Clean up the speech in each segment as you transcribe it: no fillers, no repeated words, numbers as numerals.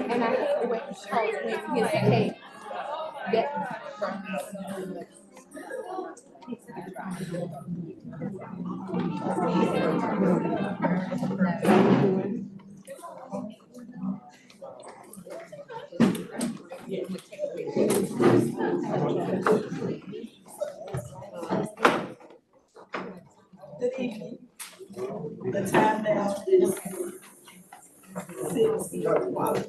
And I hate the way he talks when his head gets Good evening. The time now is 6:01.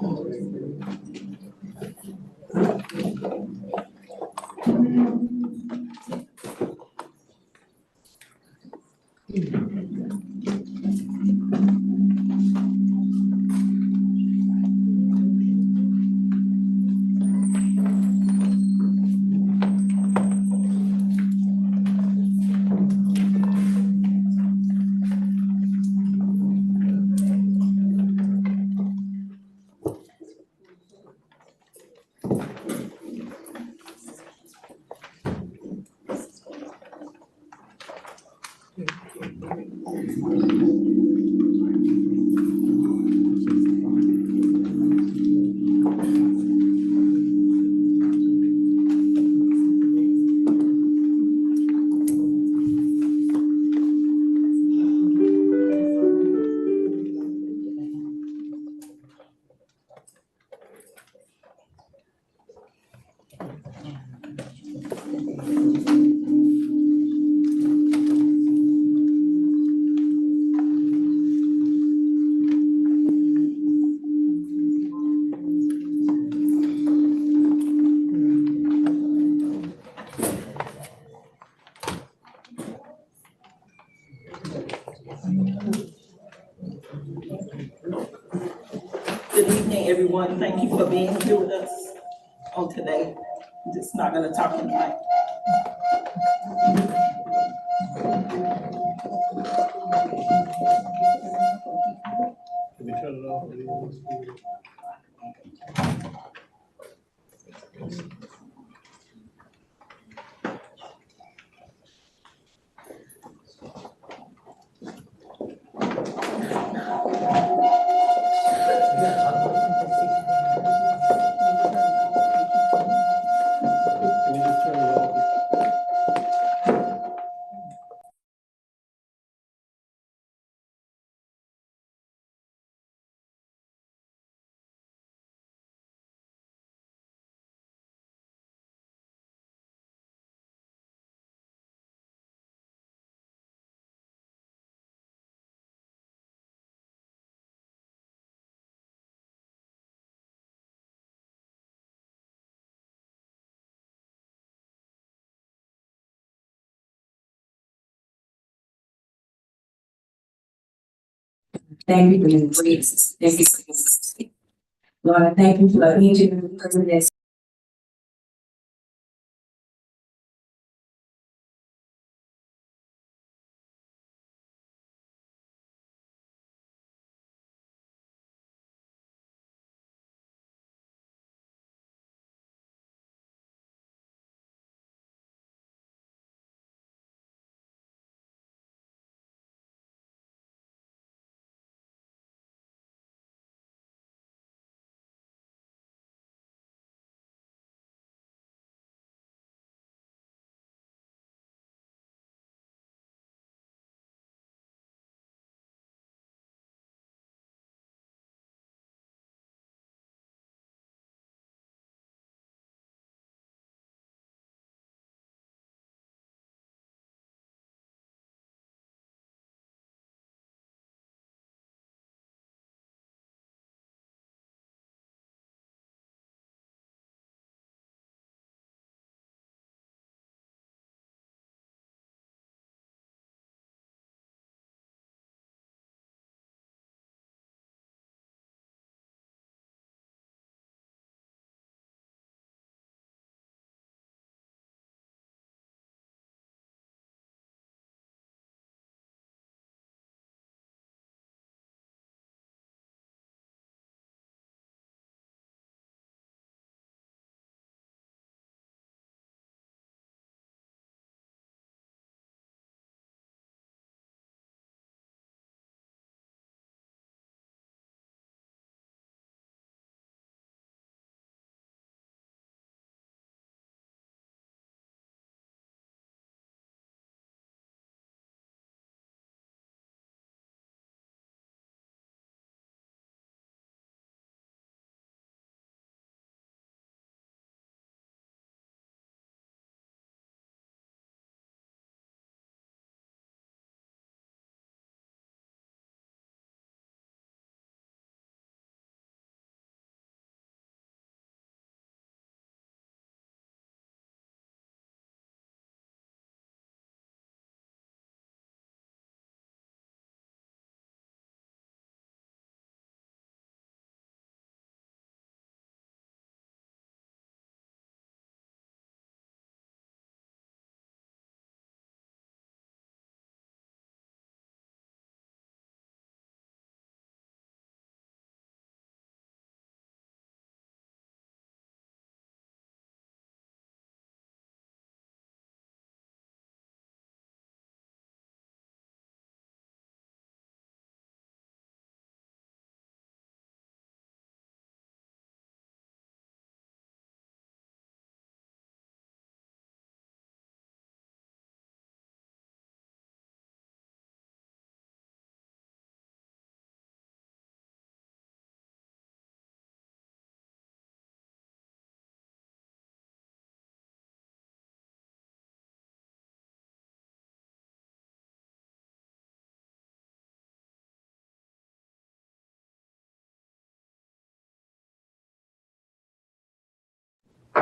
Good evening, everyone. Thank you for being here with us on today. I'm just not gonna talk tonight. Can we shut it off? Thank you for your grace. Thank you for your mercy. Lord, I thank you for each and every person that's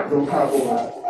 Go Cowboys.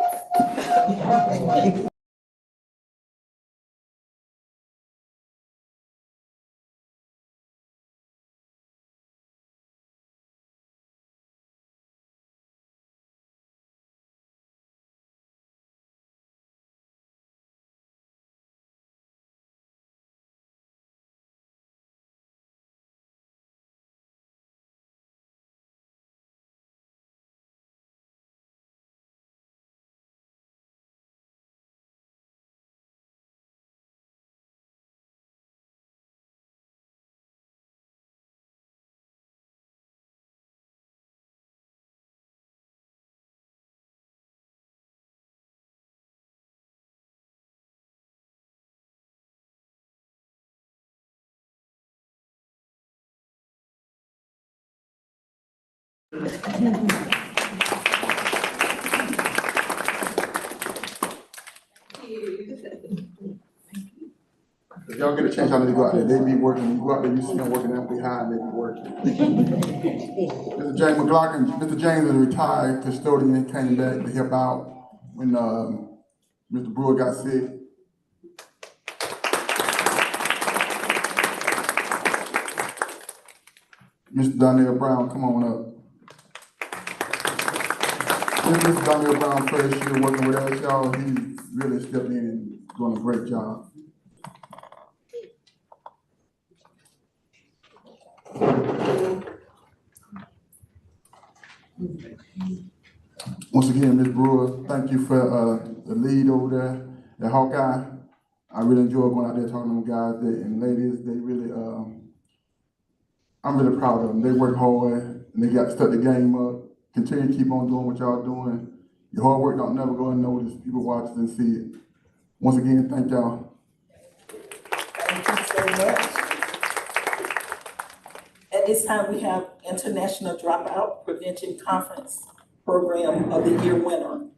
If y'all get a chance, y'all need to go out there. They be working. You go out there, you see them working them behind, they be working. Mr. James McLaughlin, Mr. James is a retired custodian, came back to help out when Mr. Brewer got sick. Mr. Donnell Brown, come on up. This is Mr. Donnell Brown first year working with us, y'all. He really stepped in and doing a great job. Once again, Ms. Brewer, thank you for the lead over there at Hawkeye. I really enjoy going out there talking to them guys and ladies. They really, I'm really proud of them. They work hard and they got to step the game up. Continue to keep on doing what y'all doing. Your hard work don't never go unnoticed. People watch it and see it. Once again, thank y'all. Thank you so much. At this time, we have International Dropout Prevention Conference Program of the Year winner.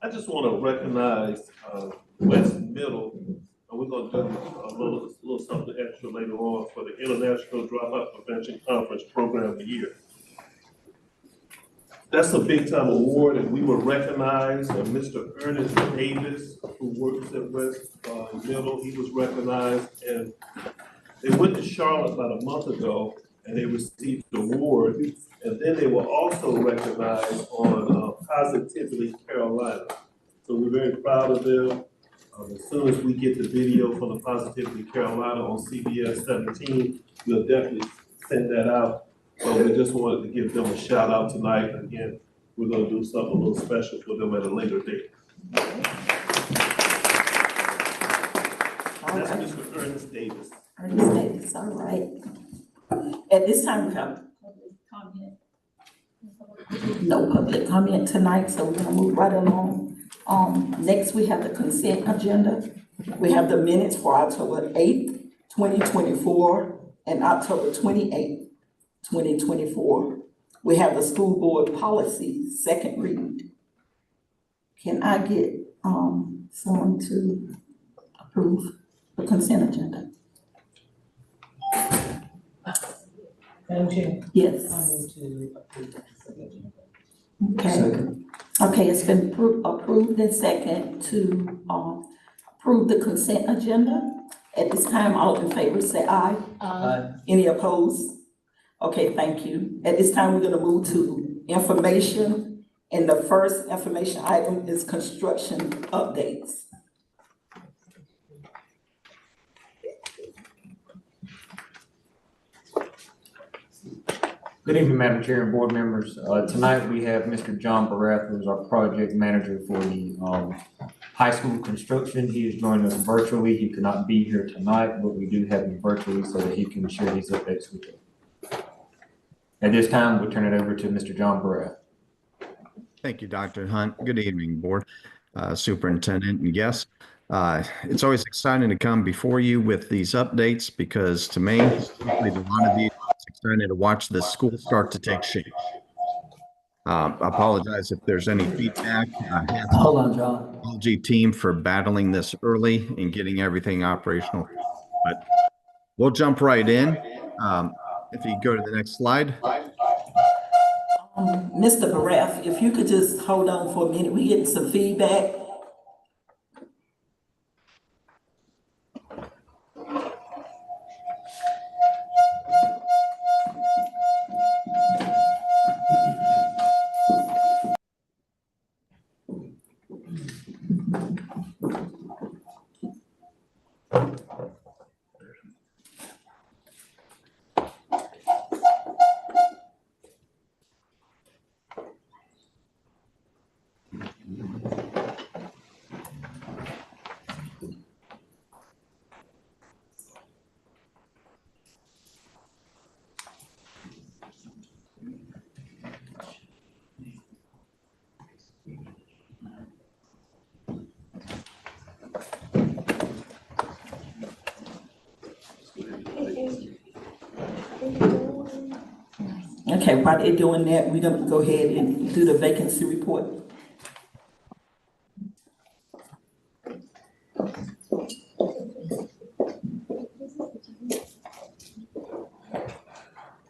I just want to recognize West Middle. And we're going to do a little something extra later on for the International Dropout Prevention Conference Program of the Year. That's a big time award, and we were recognized. Mr. Ernest Davis, who works at West Middle, he was recognized, and they went to Charlotte about a month ago, and they received the award, and then they were also recognized on Positively Carolina. So we're very proud of them. As soon as we get the video from the Positively Carolina on CBS 17, we'll definitely send that out. So we just wanted to give them a shout out tonight. Again, we're gonna do something a little special for them at a later date. That's Mr. Ernest Davis. Ernest Davis, all right. At this time, we have public comment. No public comment tonight, so we're gonna move right along. Next, we have the consent agenda. We have the minutes for October 8th, 2024, and October 28th, 2024. We have the school board policy, second read. Can I get, someone to approve the consent agenda? Madam Chair, Yes. I move to approve the consent agenda. Okay. Okay, it's been approved and second to, approve the consent agenda. At this time, all in favor say aye. Any opposed? Okay, thank you. At this time, we're gonna move to information, and the first information item is construction updates. Good evening, Madam Chair and board members. Tonight we have Mr. John Barath, who's our project manager for the high school construction. He is joining us virtually. He could not be here tonight, but we do have him virtually so that he can share these updates with you. At this time, we'll turn it over to Mr. John Barath. Thank you, Dr. Hunt. Good evening, board, superintendent and guests. It's always exciting to come before you with these updates because to me, hopefully to a lot of you, it's exciting to watch the school start to take shape. I apologize if there's any feedback. Hold on, John. LG team for battling this early and getting everything operational. But we'll jump right in. If you go to the next slide. Mr. Baraff, if you could just hold on for a minute, we getting some feedback. Okay, while they're doing that, we're gonna go ahead and do the vacancy report.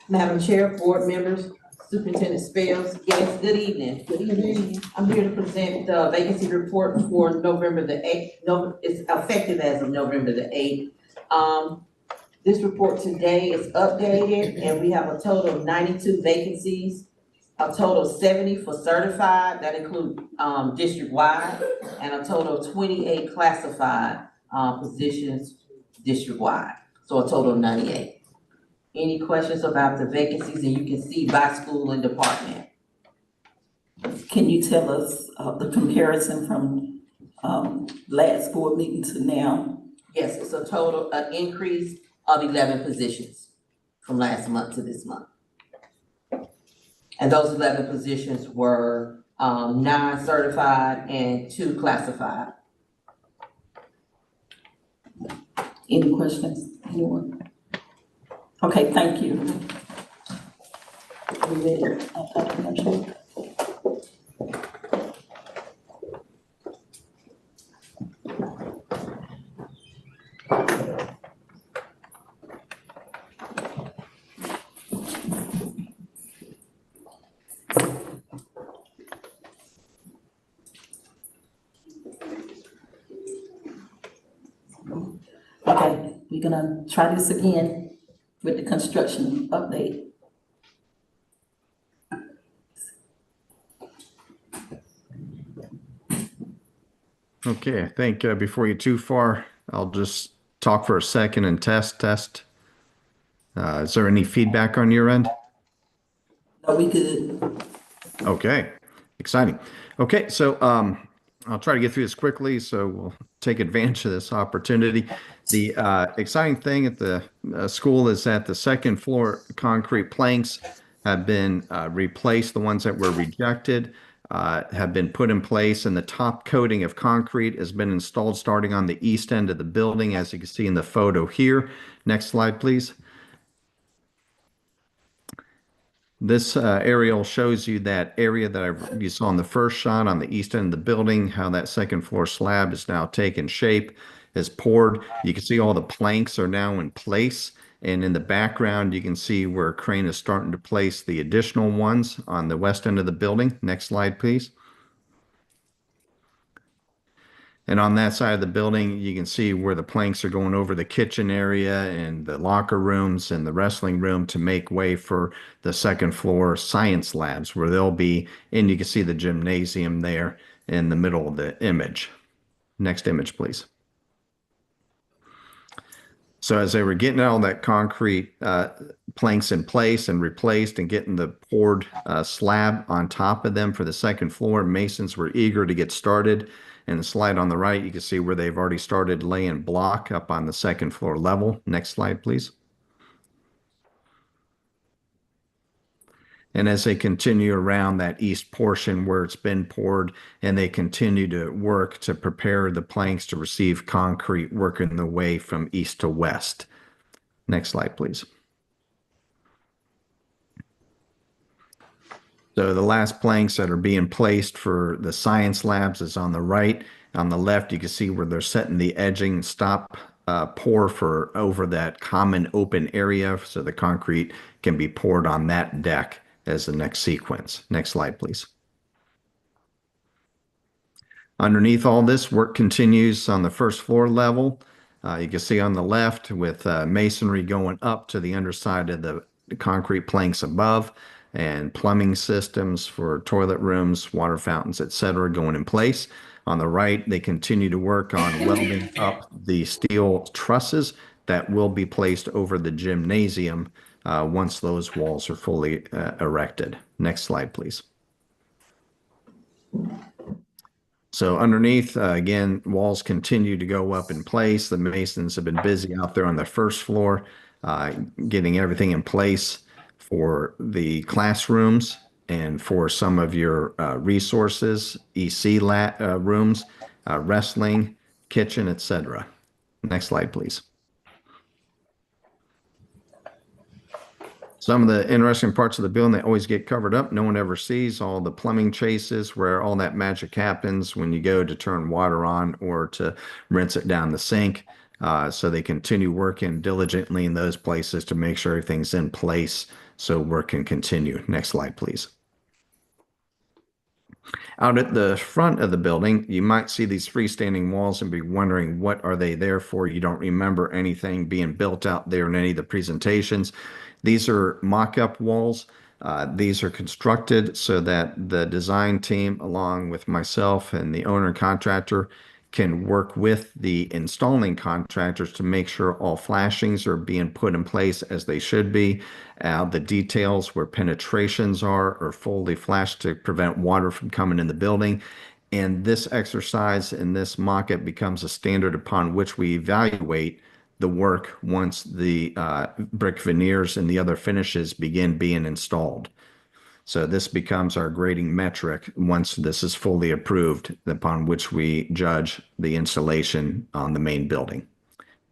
Madam Chair, board members, Superintendent Spells, yes, good evening. Good evening. I'm here to present the vacancy report for November the eighth. No, it's effective as of November the eighth. This report today is updated and we have a total of 92 vacancies, a total of 70 for certified, that include, district-wide, and a total of 28 classified, positions district-wide. So a total of 98. Any questions about the vacancies, and you can see by school and department. Can you tell us, the comparison from, last board meeting to now? Yes, it's a total, an increase of 11 positions from last month to this month. And those 11 positions were, 9 certified and 2 classified. Any questions, anyone? Okay, thank you. We ready? I'm sure. Okay, we're gonna try this again with the construction update. Okay, I think before you too far, I'll just talk for a second and test. Is there any feedback on your end? Are we good? Okay, exciting. Okay, so I'll try to get through this quickly, so we'll take advantage of this opportunity. The exciting thing at the school is that the second floor concrete planks have been replaced. The ones that were rejected have been put in place, and the top coating of concrete has been installed starting on the east end of the building, as you can see in the photo here. Next slide, please. This aerial shows you that area that you saw in the first shot on the east end of the building, how that second floor slab is now taken shape, is poured. You can see all the planks are now in place. And in the background, you can see where a crane is starting to place the additional ones on the west end of the building. Next slide, please. And on that side of the building, you can see where the planks are going over the kitchen area and the locker rooms and the wrestling room to make way for the second floor science labs where they'll be. And you can see the gymnasium there in the middle of the image. Next image, please. So as they were getting all that concrete planks in place and replaced and getting the poured slab on top of them for the second floor, masons were eager to get started. And the slide on the right, you can see where they've already started laying block up on the second floor level. Next slide, please. And as they continue around that east portion where it's been poured, and they continue to work to prepare the planks to receive concrete, working the way from east to west. Next slide, please. So the last planks that are being placed for the science labs is on the right. On the left, you can see where they're setting the edging stop pour for over that common open area so the concrete can be poured on that deck as the next sequence. Next slide, please. Underneath all this, work continues on the first floor level. You can see on the left with masonry going up to the underside of the concrete planks above, and plumbing systems for toilet rooms, water fountains, etc., going in place. On the right, they continue to work on welding up the steel trusses that will be placed over the gymnasium once those walls are fully erected. Next slide, please. So underneath, again, walls continue to go up in place. The masons have been busy out there on the first floor, getting everything in place for the classrooms and for some of your resources, rooms, wrestling, kitchen, etc. Next slide, please. Some of the interesting parts of the building that always get covered up, no one ever sees all the plumbing chases where all that magic happens when you go to turn water on or to rinse it down the sink. So they continue working diligently in those places to make sure everything's in place so work can continue. Next slide, please. Out at the front of the building, you might see these freestanding walls and be wondering what are they there for. You don't remember anything being built out there in any of the presentations. These are mock-up walls. These are constructed so that the design team, along with myself and the owner and contractor, can work with the installing contractors to make sure all flashings are being put in place as they should be. The details where penetrations are fully flashed to prevent water from coming in the building. And this exercise and this mock-up becomes a standard upon which we evaluate the work once the brick veneers and the other finishes begin being installed. So this becomes our grading metric once this is fully approved, upon which we judge the installation on the main building.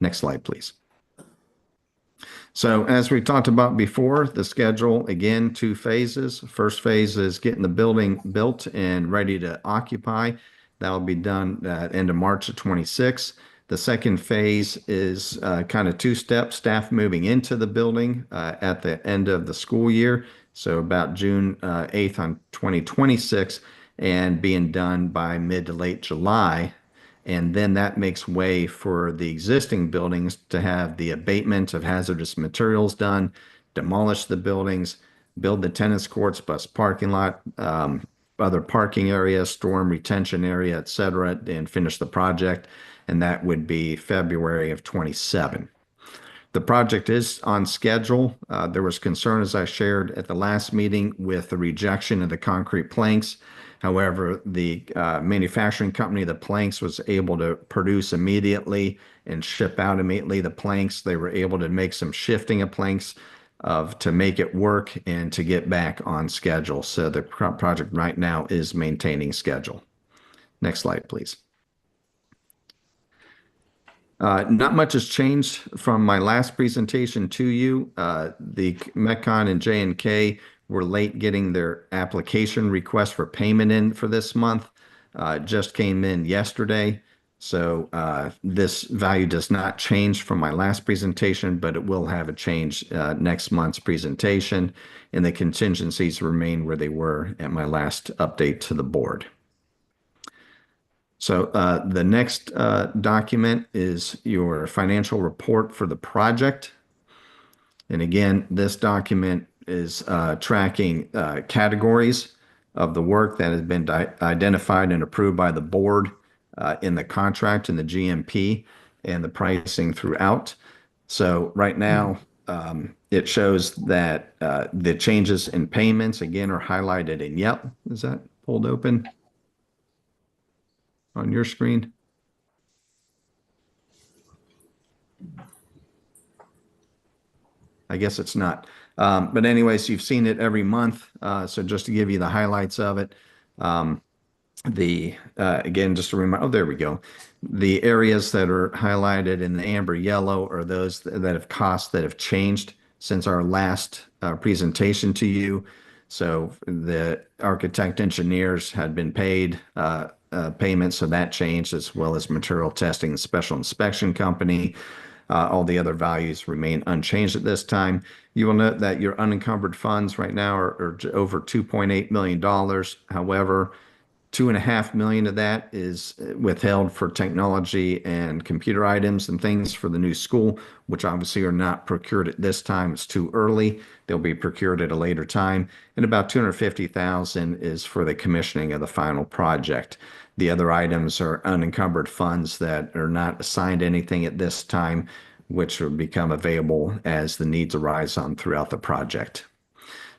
Next slide, please. So as we talked about before, the schedule, again, 2 phases. First phase is getting the building built and ready to occupy. That'll be done at end of March of 26. The second phase is kind of 2 steps, staff moving into the building at the end of the school year. So about June 8th on 2026 and being done by mid to late July. And then that makes way for the existing buildings to have the abatement of hazardous materials done, demolish the buildings, build the tennis courts, bus parking lot, other parking areas, storm retention area, et cetera, and finish the project. And that would be February of 27. The project is on schedule. There was concern, as I shared at the last meeting, with the rejection of the concrete planks. However, the manufacturing company of the planks was able to produce immediately and ship out immediately the planks. They were able to make some shifting of planks to make it work and to get back on schedule. So the project right now is maintaining schedule. Next slide, please. Not much has changed from my last presentation to you. The Metcon and J&K were late getting their application request for payment in for this month. Just came in yesterday. So this value does not change from my last presentation, but it will have a change next month's presentation. And the contingencies remain where they were at my last update to the board. So the next document is your financial report for the project. And again, this document is tracking categories of the work that has been identified and approved by the board in the contract and the GMP and the pricing throughout. So right now, it shows that the changes in payments, again, are highlighted in yellow. Is that pulled open on your screen? I guess it's not. But anyways, you've seen it every month. So just to give you the highlights of it, again, just to remind, oh, there we go. The areas that are highlighted in the amber yellow are those that have costs that have changed since our last presentation to you. So the architect engineers had been paid payments, so that changed, as well as material testing and special inspection company. All the other values remain unchanged at this time. You will note that your unencumbered funds right now are over $2.8 million. However, 2.5 million of that is withheld for technology and computer items and things for the new school, which obviously are not procured at this time. It's too early. They'll be procured at a later time. And about 250,000 is for the commissioning of the final project. The other items are unencumbered funds that are not assigned anything at this time, which will become available as the needs arise on throughout the project.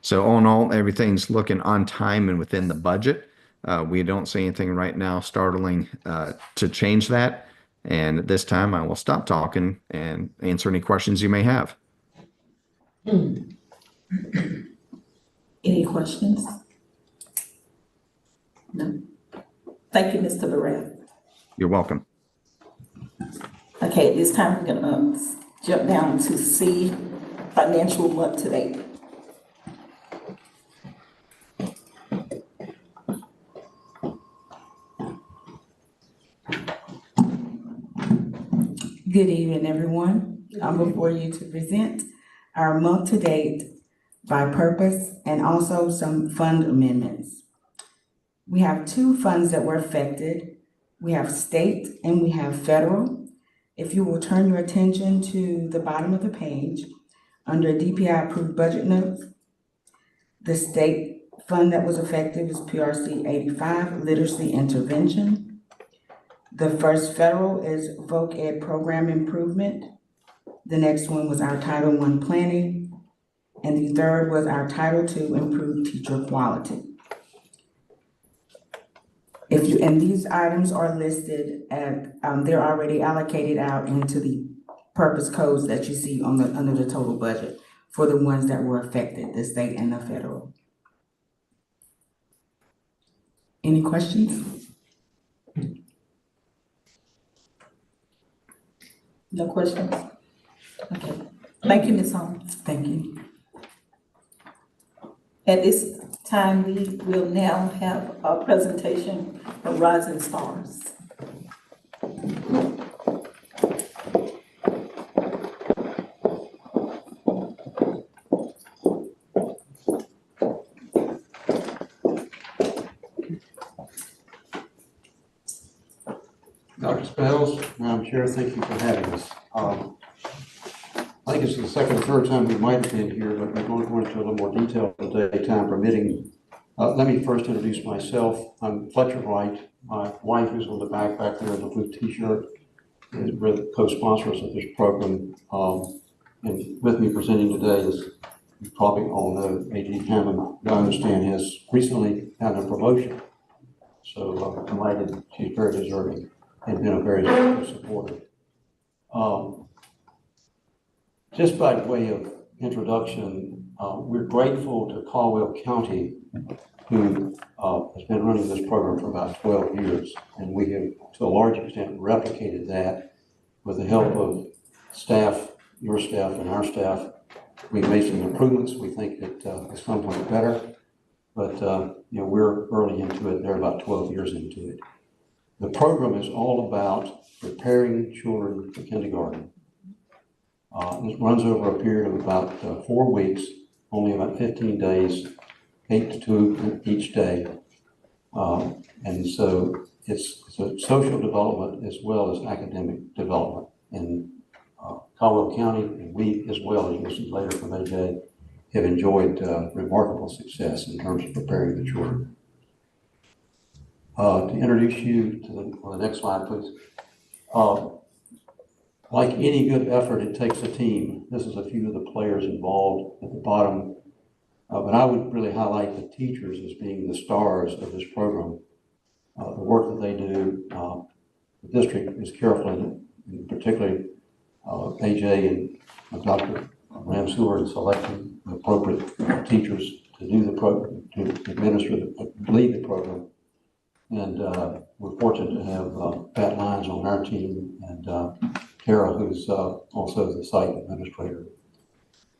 So all in all, everything's looking on time and within the budget. We don't see anything right now startling to change that. And at this time, I will stop talking and answer any questions you may have. Any questions? No. Thank you, Mr. Barrett. You're welcome. Okay, at this time, we're gonna jump down to C, financial month to date. Good evening, everyone. I'm before you to present our month-to-date by purpose and also some fund amendments. We have two funds that were affected. We have state and we have federal. If you will turn your attention to the bottom of the page, under DPI approved budget notes, the state fund that was affected was PRC 85, literacy intervention. The first federal is Voc Ed program improvement. The next one was our Title I planning. And the third was our Title II improved teacher quality. And these items are listed at, they're already allocated out into the purpose codes that you see on under the total budget for the ones that were affected, the state and the federal. Any questions? No questions? Okay, thank you, Ms. Holmes. Thank you. At this time, we will now have a presentation from Rising Stars. Dr. Spells, Madam Chair, thank you for having us. I think it's the second or third time we might have been here, but we're going to go into a little more detail today, time permitting. Let me first introduce myself. I'm Fletcher Wright. My wife, who's on the back there in the blue t-shirt, is we're the co-sponsors of this program. And with me presenting today is, you probably all know, A.G. Hammond, who I understand has recently had a promotion. So I'm delighted she's very deserving and been a very good supporter. Just by way of introduction, we're grateful to Caldwell County, who has been running this program for about 12 years. And we have, to a large extent, replicated that with the help of staff, your staff and our staff. We've made some improvements. We think that it's going to get better, but you know, we're early into it. They're about 12 years into it. The program is all about preparing children for kindergarten. It runs over a period of about 4 weeks, only about 15 days, 8 to 2 each day. And so it's a social development as well as academic development. And Caldwell County, and we as well, as you'll see later from AJ, have enjoyed remarkable success in terms of preparing the children. To introduce you to on the next slide, please. Like any good effort, it takes a team. This is a few of the players involved at the bottom. But I would really highlight the teachers as being the stars of this program. The work that they do, the district is careful, and particularly AJ and Dr. Ramseur in selecting the appropriate teachers to do the program, to administer, lead the program. And we're fortunate to have Pat Lyons on our team and Tara, who's also the site administrator.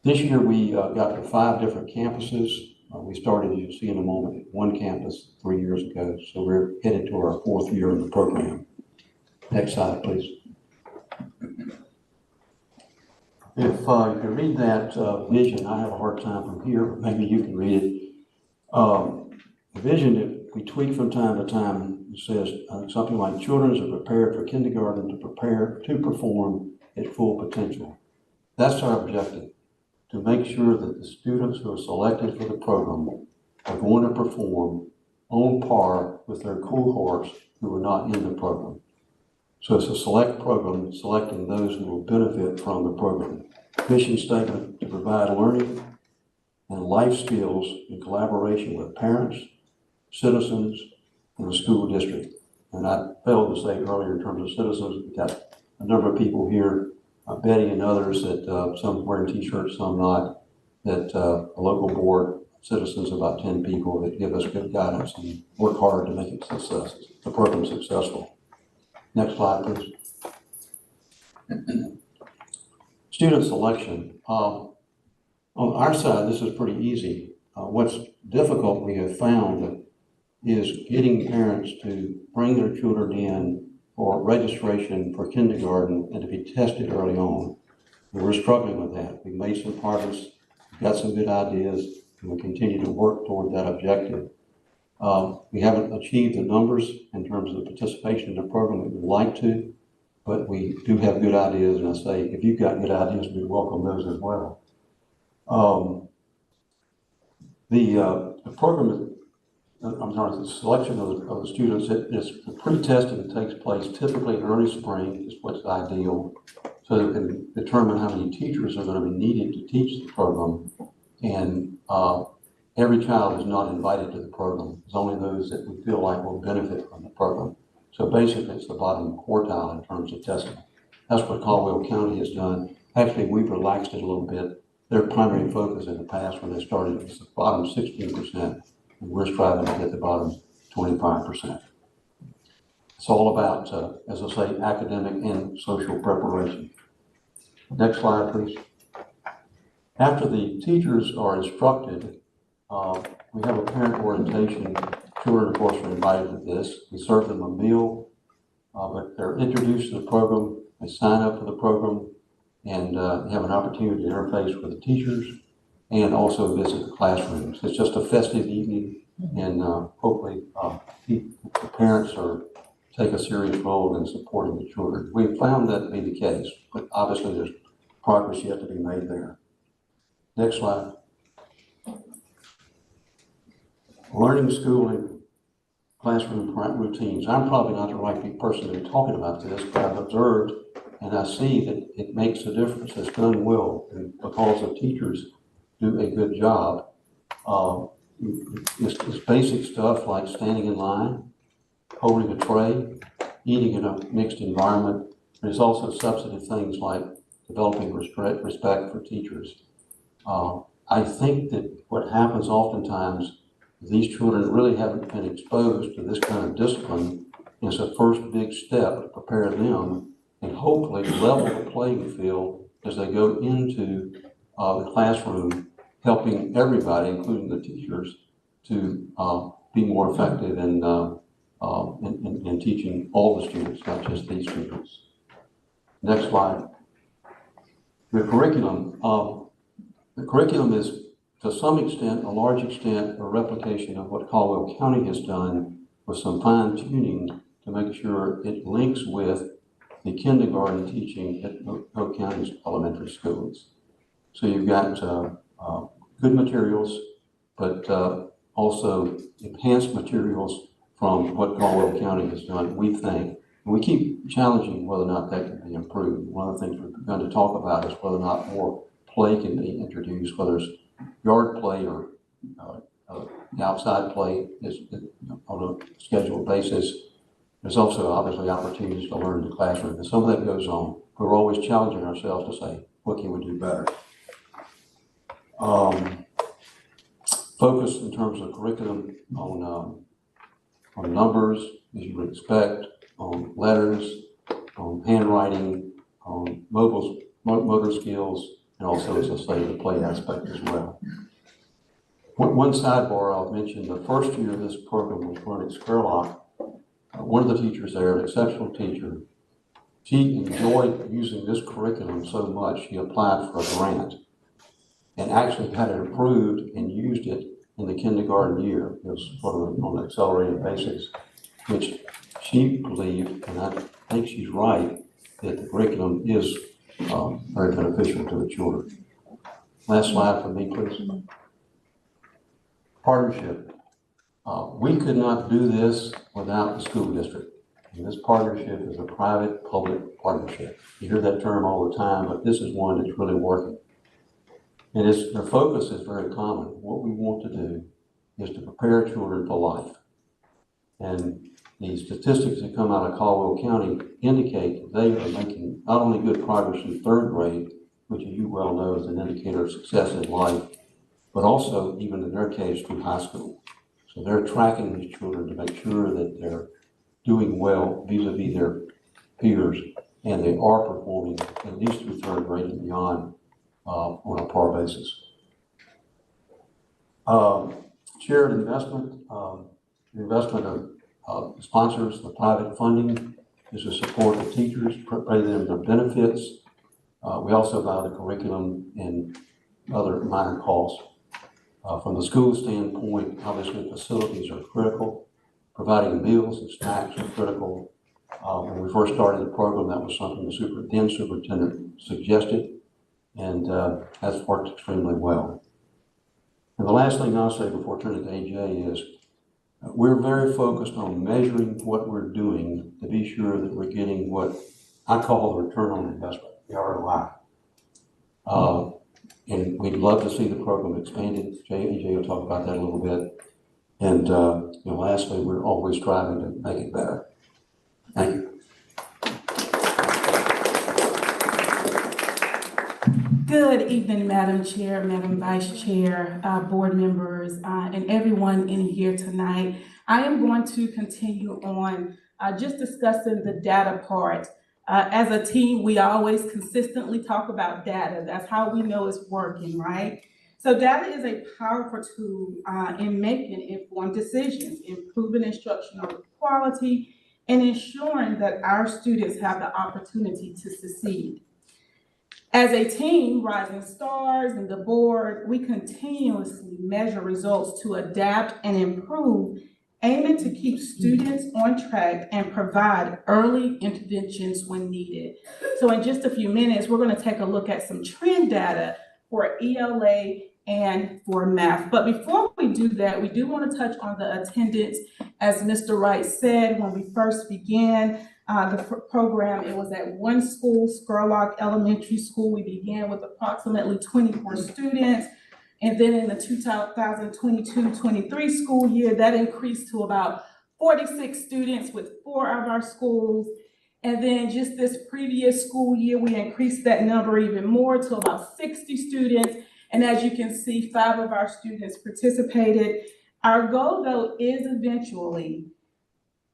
This year we got to 5 different campuses. We started, as you'll see in a moment, at one campus 3 years ago, so we're headed to our 4th year of the program. Next slide, please. If you can read that vision, I have a hard time from here, but maybe you can read it. The vision that we tweak from time to time says something like children are prepared for kindergarten to prepare to perform at full potential. That's our objective, to make sure that the students who are selected for the program are going to perform on par with their cohorts who are not in the program. So it's a select program, selecting those who will benefit from the program. Mission statement: to provide learning and life skills in collaboration with parents, citizens, and the school district. And I failed to say earlier in terms of citizens, we've got a number of people here, Betty and others, that some wearing t-shirts, some not, that a local board, citizens, about 10 people that give us good guidance and work hard to make it the program successful. Next slide, please. Student selection. On our side, this is pretty easy. What's difficult, we have found, is getting parents to bring their children in for registration for kindergarten and to be tested early on. And we're struggling with that. We've made some progress, we've got some good ideas, and we continue to work toward that objective. We haven't achieved the numbers in terms of the participation in the program that we'd like to, but we do have good ideas, and I say, if you've got good ideas, we'd welcome those as well. The program, the selection of the students, the pre-testing takes place typically in early spring, is what's ideal, so that we can determine how many teachers are going to be needed to teach the program. And every child is not invited to the program. It's only those that we feel like will benefit from the program. So basically, it's the bottom quartile in terms of testing. That's what Caldwell County has done. Actually, we've relaxed it a little bit. Their primary focus in the past when they started was the bottom 16%, and we're striving to get the bottom 25%. It's all about, as I say, academic and social preparation. Next slide, please. After the teachers are instructed, we have a parent orientation. Children, of course, are invited to this. We serve them a meal, but they're introduced to the program. They sign up for the program, and have an opportunity to interface with the teachers and also visit the classrooms. It's just a festive evening, and hopefully the parents take a serious role in supporting the children. We've found that to be the case, but obviously there's progress yet to be made there. Next slide. Learning, schooling, classroom routines. I'm probably not the right person to be talking about this, but I've observed and I see that it makes a difference. It's done well, and because the teachers do a good job. It's basic stuff like standing in line, holding a tray, eating in a mixed environment. There's also substantive things like developing respect for teachers. I think that what happens oftentimes, these children really haven't been exposed to this kind of discipline. It's a first big step to prepare them and hopefully level the playing field as they go into the classroom, helping everybody, including the teachers, to be more effective in teaching all the students, not just these students. Next slide. The curriculum. The curriculum is, to some extent, a large extent, a replication of what Caldwell County has done with some fine tuning to make sure it links with the kindergarten teaching at Polk County's elementary schools. So you've got good materials, but also enhanced materials from what Caldwell County has done, we think. And we keep challenging whether or not that can be improved. One of the things we're going to talk about is whether or not more play can be introduced, whether it's yard play or outside play is on a scheduled basis. There's also obviously opportunities to learn in the classroom, and some of that goes on. We're always challenging ourselves to say, what can we do better? Focus in terms of curriculum on numbers, as you would expect, on letters, on handwriting, on motor skills, and also, as I say, the play aspect as well. One sidebar I'll mention, the first year this program was run at Spurlock, one of the teachers there, an exceptional teacher, she enjoyed using this curriculum so much, she applied for a grant and actually had it approved and used it in the kindergarten year. It was sort of on an accelerated basis, which she believed, and I think she's right, that the curriculum is very beneficial to the children. Last slide for me, please. Partnership. We could not do this without the school district. And this partnership is a private-public partnership. You hear that term all the time, but this is one that's really working. And their focus is very common. What we want to do is to prepare children for life. And the statistics that come out of Caldwell County indicate that they are making not only good progress in third grade, which as you well know is an indicator of success in life, but also even in their case through high school. So they're tracking these children to make sure that they're doing well vis-a-vis their peers, and they are performing at least through third grade and beyond on a par basis. Shared investment, investment of sponsors, the private funding is to support the teachers, pay them their benefits. We also buy the curriculum and other minor costs. From the school standpoint, obviously facilities are critical. Providing meals and snacks are critical. When we first started the program, that was something the then superintendent suggested, and that's worked extremely well. And the last thing I'll say before turning to AJ is we're very focused on measuring what we're doing to be sure that we're getting what I call the return on investment, the ROI. And we'd love to see the program expanded. AJ will talk about that a little bit. And lastly, we're always striving to make it better. Thank you. Good evening, Madam Chair, Madam Vice Chair, board members, and everyone in here tonight. I am going to continue on just discussing the data part. As a team, we always consistently talk about data. That's how we know it's working, right? So data is a powerful tool in making informed decisions, improving instructional quality, and ensuring that our students have the opportunity to succeed. As a team, Rising Stars and the board, we continuously measure results to adapt and improve, aiming to keep students on track and provide early interventions when needed. So in just a few minutes, we're going to take a look at some trend data for ELA and for math. But before we do that, we do want to touch on the attendance. As Mr. Wright said, when we first began the program, it was at one school, Spurlock Elementary School. We began with approximately 24 students. And then in the 2022-23 school year, that increased to about 46 students with 4 of our schools. And then just this previous school year, we increased that number even more to about 60 students. And as you can see, 5 of our students participated. Our goal, though, is eventually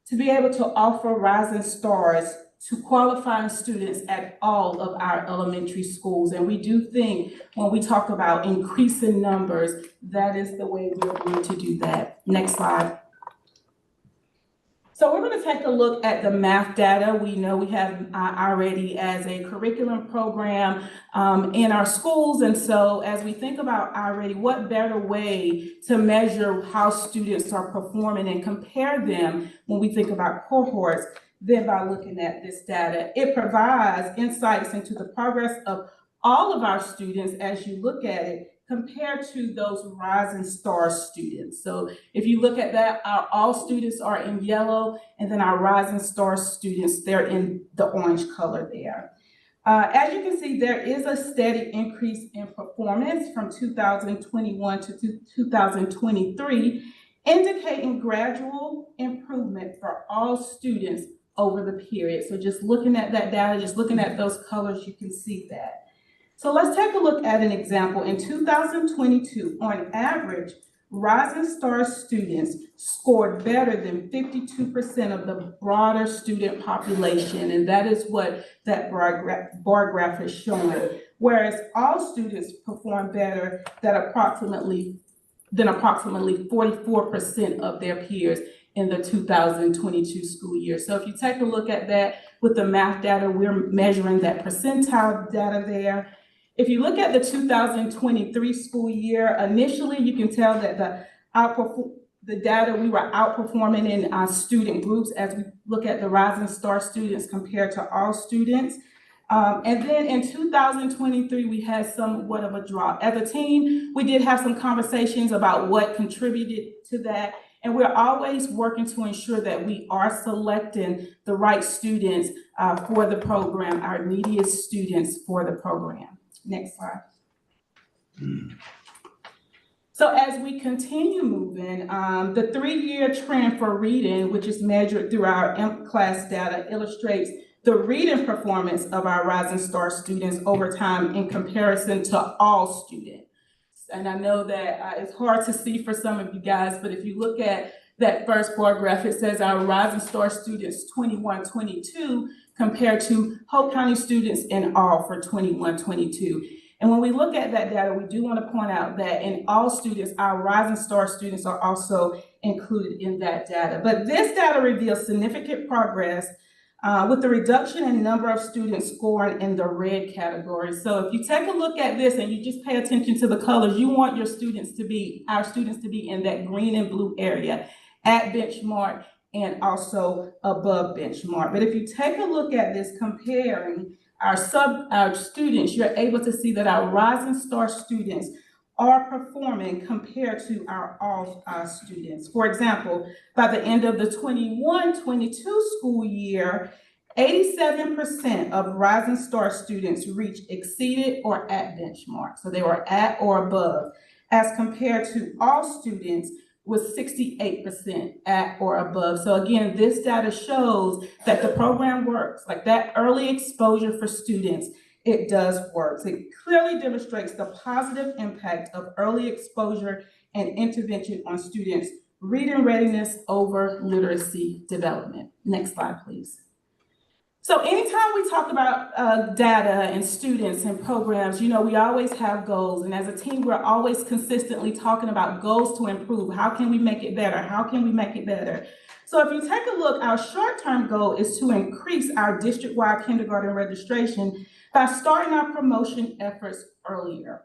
to be able to offer Rising Stars to qualifying students at all of our elementary schools. And we do think when we talk about increasing numbers, that is the way we're going to do that. Next slide. So we're going to take a look at the math data. We know we have already as a curriculum program in our schools. And so as we think about already, what better way to measure how students are performing and compare them when we think about cohorts than by looking at this data. It provides insights into the progress of all of our students as you look at it, compared to those Rising Star students. So if you look at that, all students are in yellow, and then our Rising Star students, they're in the orange color there. As you can see, there is a steady increase in performance from 2021 to 2023, indicating gradual improvement for all students over the period. So just looking at that data, just looking at those colors, you can see that. So let's take a look at an example. In 2022, on average, Rising Star students scored better than 52% of the broader student population, and that is what that bar graph is showing. Whereas all students perform better than approximately than approximately 44% of their peers in the 2022 school year. So if you take a look at that with the math data, we're measuring that percentile data there. If you look at the 2023 school year, initially you can tell that the data, we were outperforming in our student groups as we look at the Rising Star students compared to all students. And then in 2023, we had somewhat of a drop. As a team, we did have some conversations about what contributed to that. And we're always working to ensure that we are selecting the right students for the program, our neediest students for the program. Next slide. So as we continue moving, the 3-year trend for reading, which is measured through our class data, illustrates the reading performance of our Rising Star students over time in comparison to all students. And I know that it's hard to see for some of you guys, but if you look at that first bar graph, it says our Rising Star students 21-22 compared to Hope County students in all for 21-22. And when we look at that data, we do want to point out that in all students, our Rising Star students are also included in that data. But this data reveals significant progress with the reduction in number of students scoring in the red category. So if you take a look at this and you just pay attention to the colors, you want your students to be, our students to be in that green and blue area at benchmark and also above benchmark. But if you take a look at this comparing our students, you're able to see that our Rising Star students are performing compared to our all students. For example, by the end of the 21-22 school year, 87% of Rising Star students reached exceeded or at benchmark. So they were at or above, as compared to all students with 68% at or above. So again, this data shows that the program works, like that early exposure for students, it does work. So it clearly demonstrates the positive impact of early exposure and intervention on students' reading readiness over literacy development. Next slide, please. So anytime we talk about data and students and programs, you know, we always have goals. And as a team, we're always consistently talking about goals to improve. How can we make it better? How can we make it better? So if you take a look, our short-term goal is to increase our district-wide kindergarten registration by starting our promotion efforts earlier.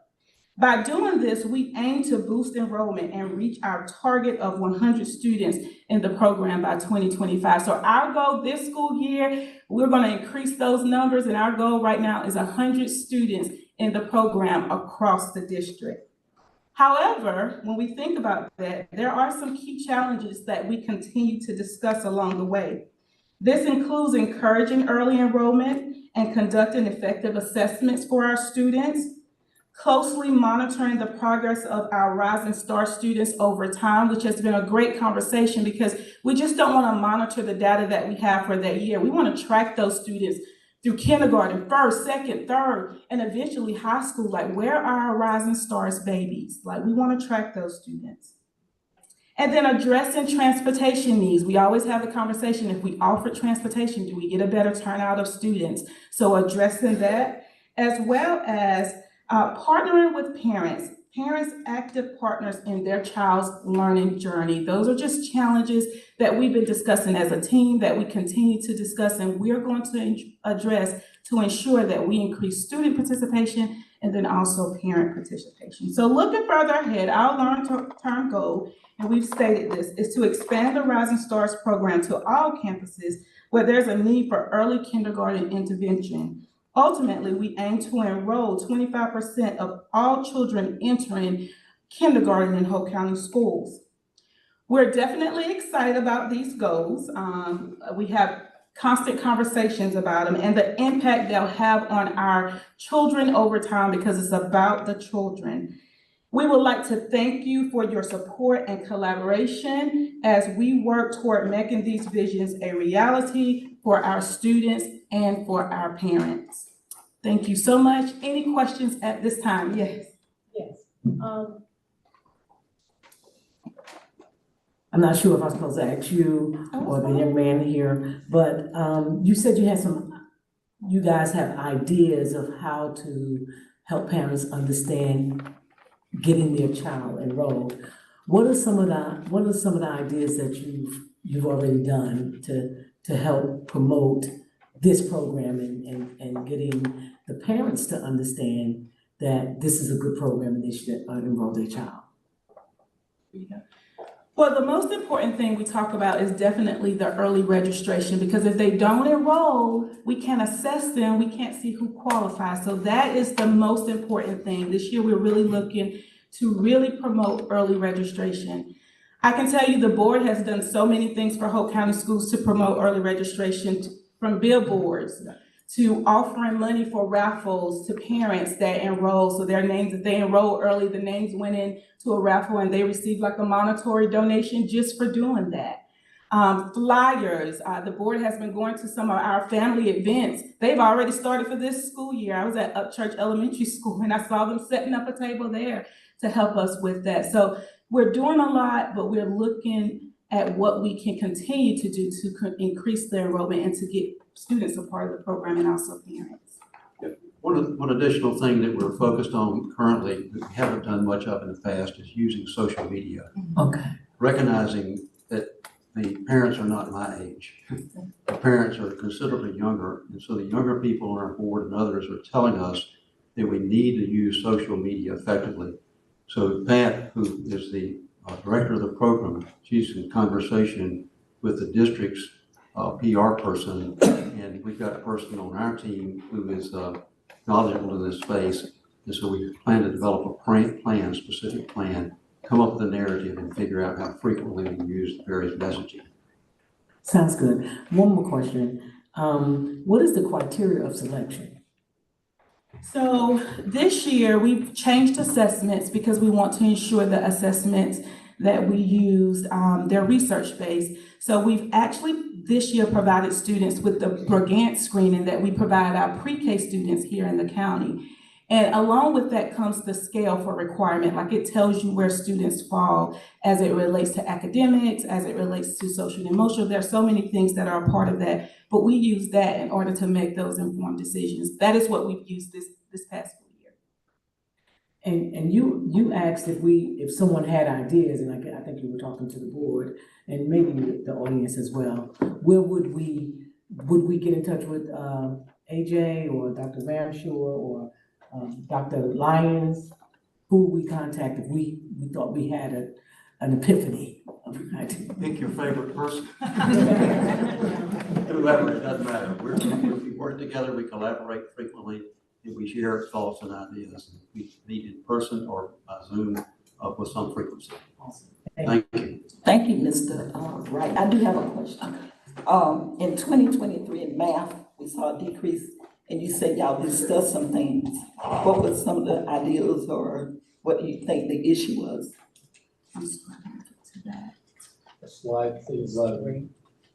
By doing this, we aim to boost enrollment and reach our target of 100 students in the program by 2025. So our goal this school year, we're going to increase those numbers, and our goal right now is 100 students in the program across the district. However, when we think about that, there are some key challenges that we continue to discuss along the way. This includes encouraging early enrollment and conducting effective assessments for our students, closely monitoring the progress of our Rising Star students over time, which has been a great conversation because we just don't want to monitor the data that we have for that year. We want to track those students through kindergarten, first, second, third, and eventually high school. Like, where are our Rising Stars babies? Like, we want to track those students. And then addressing transportation needs. We always have the conversation, if we offer transportation, do we get a better turnout of students? So addressing that, as well as partnering with parents active partners in their child's learning journey. Those are just challenges that we've been discussing as a team that we continue to discuss, and we're going to address to ensure that we increase student participation and then also parent participation. So looking further ahead, our long-term goal, and we've stated this, is to expand the Rising Stars program to all campuses where there's a need for early kindergarten intervention. Ultimately, we aim to enroll 25% of all children entering kindergarten in Hope County schools. We're definitely excited about these goals. We have constant conversations about them and the impact they'll have on our children over time because it's about the children. We would like to thank you for your support and collaboration as we work toward making these visions a reality for our students and for our parents. Thank you so much. Any questions at this time? Yes. Yes. I'm not sure if I'm supposed to ask you or the young man here, but you said you guys have ideas of how to help parents understand getting their child enrolled. What are some of the ideas that you've already done to help promote this program and getting the parents to understand that this is a good program and they should enroll their child? Well, the most important thing we talk about is definitely the early registration, because if they don't enroll, we can't assess them, we can't see who qualifies. So that is the most important thing. This year, we're really looking to really promote early registration. I can tell you the board has done so many things for Hope County Schools to promote early registration, from billboards to offering money for raffles to parents that enroll. So their names, if they enroll early, the names went in to a raffle and they received like a monetary donation just for doing that. Flyers, the board has been going to some of our family events. They've already started for this school year. I was at Upchurch Elementary School and I saw them setting up a table there to help us with that. So we're doing a lot, but we're looking at what we can continue to do to increase the enrollment and to get students a part of the program and also parents. One additional thing that we're focused on currently, that we haven't done much of in the past, is using social media. Okay. Recognizing that the parents are not my age. The parents are considerably younger, and so the younger people on our board and others are telling us that we need to use social media effectively. So Pat, who is the director of the program, she's in conversation with the district's PR person, and we've got a person on our team who is knowledgeable in this space, and so we plan to develop a specific plan, come up with a narrative, and figure out how frequently we use the various messaging. Sounds good. One more question. What is the criteria of selection? So this year, we've changed assessments because we want to ensure the assessments that we use, they're research-based. So we've actually this year provided students with the Brigant screening that we provide our pre-K students here in the county. And along with that comes the scale for requirement, like it tells you where students fall as it relates to academics, as it relates to social and emotional. There are so many things that are a part of that, but we use that in order to make those informed decisions. That is what we've used this past school year. And you asked if someone had ideas, and I think you were talking to the board and maybe the audience as well. Where would we get in touch with AJ or Dr. Ramshore or Dr. Lyons? Who would we contact if we thought we had an epiphany of an idea? Pick your favorite person. Whoever, it doesn't matter. We work together, we collaborate frequently, and we share thoughts and ideas. We meet in person or Zoom with some frequency. Awesome. Thank you. Thank you, Mr. Wright. I do have a question. In 2023 in math, we saw a decrease, and you said y'all discussed some things. What were some of the ideas, or what do you think the issue was? I'm scrolling to that. Slide, please.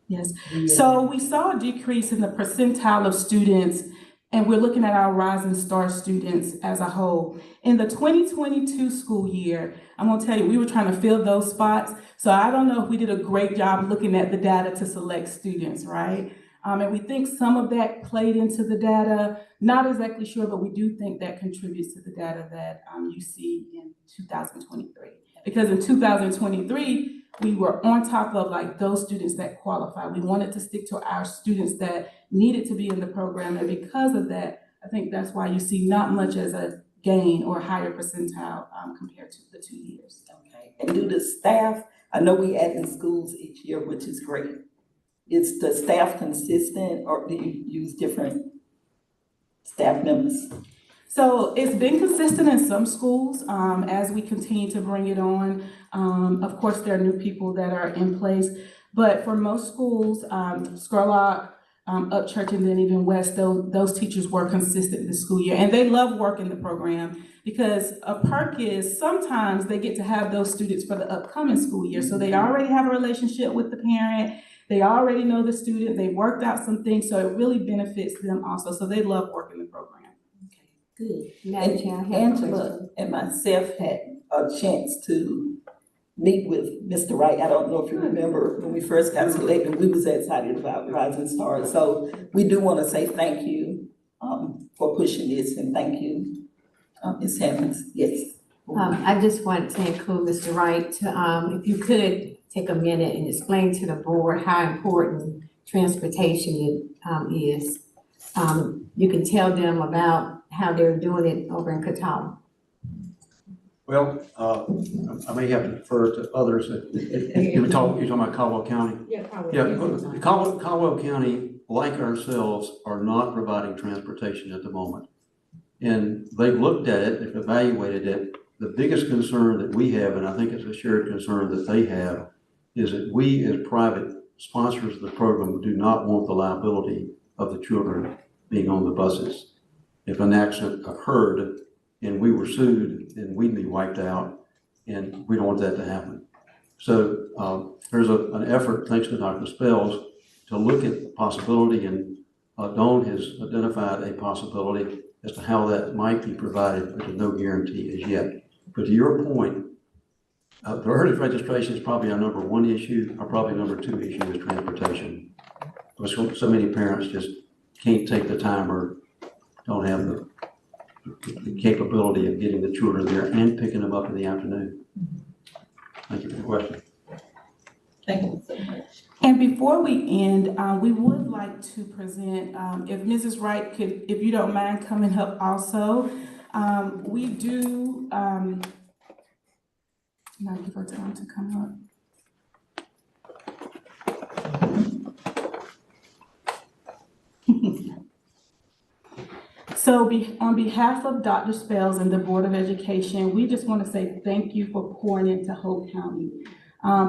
Yes, so we saw a decrease in the percentile of students, and we're looking at our Rising Star students as a whole. In the 2022 school year, I'm gonna tell you, we were trying to fill those spots. So I don't know if we did a great job looking at the data to select students, right? And we think some of that played into the data. Not exactly sure, but we do think that contributes to the data that you see in 2023. Because in 2023, we were on top of like those students that qualify. We wanted to stick to our students that needed to be in the program. And because of that, I think that's why you see not much as a gain or higher percentile compared to the 2 years. Okay. And do the staff, I know we add in schools each year, which is great. Is the staff consistent, or do you use different staff members? So it's been consistent in some schools as we continue to bring it on. Of course, there are new people that are in place, but for most schools, Scurlock, Upchurch, and then even West, those teachers were consistent this school year, and they love working the program because a perk is sometimes they get to have those students for the upcoming school year. So they already have a relationship with the parent. They already know the student. They worked out some things, so it really benefits them also. So they love working the program. Good. Madam Chair, I have a Angela question. and myself had a chance to meet with Mr. Wright. I don't know if you remember when we first got selected, we was excited about Rising Stars. So we do want to say thank you for pushing this, and thank you, Ms. Hammonds. Yes. I just want to include Mr. Wright, if you could take a minute and explain to the board how important transportation is. You can tell them about how they're doing it over in Catawba. Well, I may have to defer to others. You're talking about Caldwell County? Yeah, probably. Yeah, Caldwell County, like ourselves, are not providing transportation at the moment. And they've looked at it, they've evaluated it. The biggest concern that we have, and I think it's a shared concern that they have, is that we as private sponsors of the program do not want the liability of the children being on the buses. If an accident occurred and we were sued, then we'd be wiped out, and we don't want that to happen. So there's an effort, thanks to Dr. Spells, to look at the possibility, and Dawn has identified a possibility as to how that might be provided, but there's no guarantee as yet. But to your point, the early registration is probably our number one issue. Our probably number two issue is transportation. Because so many parents just can't take the time or don't have the capability of getting the children there and picking them up in the afternoon. Thank you for the question. Thank you so much. And before we end, we would like to present, if Mrs. Wright could, if you don't mind coming up also, we do, now give her time to come up. So on behalf of Dr. Spells and the Board of Education, we just want to say thank you for pouring into Hope County.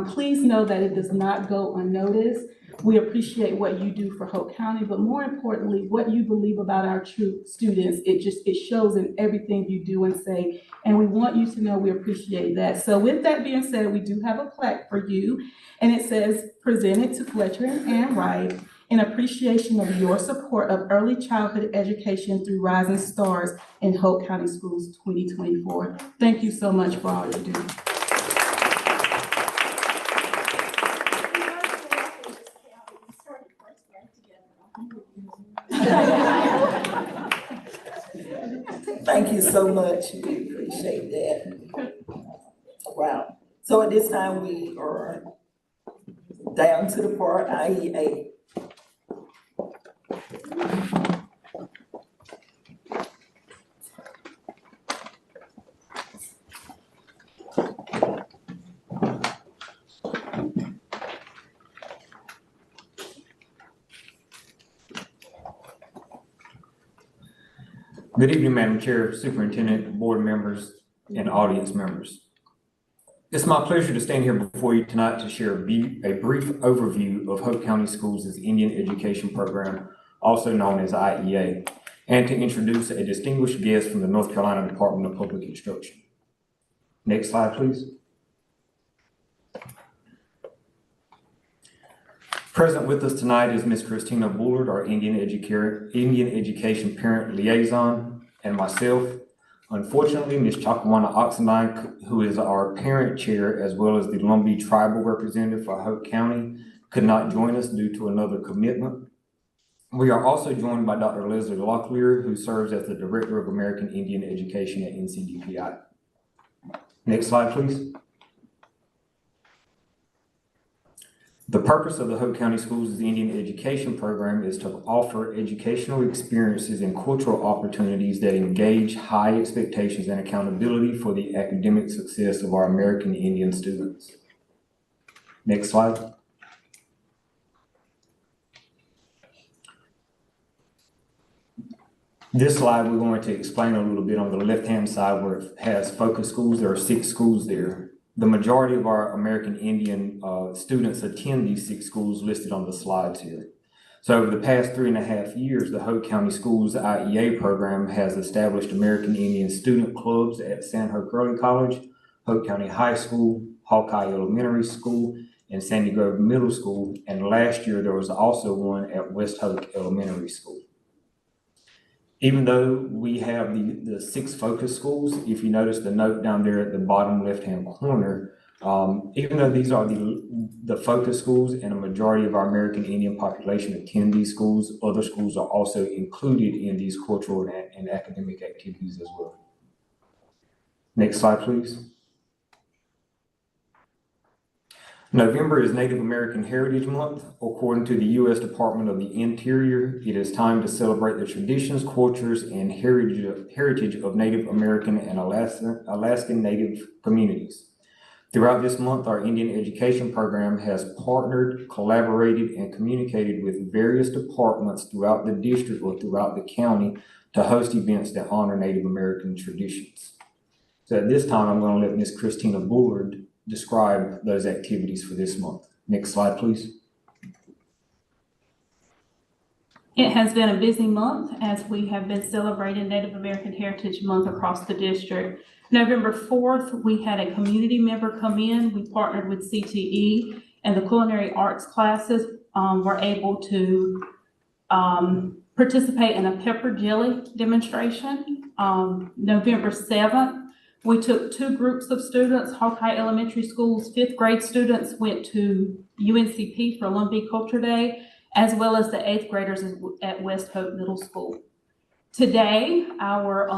Please know that it does not go unnoticed. We appreciate what you do for Hope County, but more importantly, what you believe about our true students. It shows in everything you do and say, and we want you to know we appreciate that. So with that being said, we do have a plaque for you, and it says, presented to Fletcher and Ann Wright in appreciation of your support of early childhood education through Rising Stars in Hope County Schools 2024. Thank you so much for all you do. Thank you so much. We appreciate that. Wow. So at this time, we are down to the part, IEA. Good evening, Madam Chair, Superintendent, board members, and audience members. It's my pleasure to stand here before you tonight to share a brief overview of Hope County Schools' Indian Education Program, also known as IEA, and to introduce a distinguished guest from the North Carolina Department of Public Instruction. Next slide, please. Present with us tonight is Ms. Christina Bullard, our Indian Education Parent Liaison, and myself. Unfortunately, Ms. Chakawana Oxendine, who is our parent chair as well as the Lumbee Tribal Representative for Hope County, could not join us due to another commitment. We are also joined by Dr. Leslie Locklear, who serves as the Director of American Indian Education at NCDPI. Next slide, please. The purpose of the Hope County Schools' Indian Education Program is to offer educational experiences and cultural opportunities that engage high expectations and accountability for the academic success of our American Indian students. Next slide. This slide, we're going to explain a little bit on the left-hand side where it has focus schools. There are 6 schools there. The majority of our American Indian students attend these 6 schools listed on the slides here. So over the past 3.5 years, the Hope County Schools IEA program has established American Indian student clubs at Sandhope Early College, Hope County High School, Hawkeye Elementary School, and Sandy Grove Middle School. And last year, there was also one at West Hope Elementary School. Even though we have the 6 focus schools, if you notice the note down there at the bottom left-hand corner, even though these are the focus schools and a majority of our American Indian population attend these schools, other schools are also included in these cultural and academic activities as well. Next slide, please. November is Native American Heritage Month. According to the U.S. Department of the Interior, it is time to celebrate the traditions, cultures, and heritage of Native American and Alaskan Native communities. Throughout this month, our Indian Education Program has partnered, collaborated, and communicated with various departments throughout the district or throughout the county to host events that honor Native American traditions. So at this time, I'm going to let Ms. Christina Bullard describe those activities for this month. Next slide, please. It has been a busy month as we have been celebrating Native American Heritage Month across the district. November 4th, we had a community member come in. We partnered with CTE, and the culinary arts classes were able to participate in a pepper jelly demonstration. November 7th, we took 2 groups of students. Hawkeye Elementary School's 5th grade students went to UNCP for Lumbee Culture Day, as well as the 8th graders at West Hope Middle School. Today, our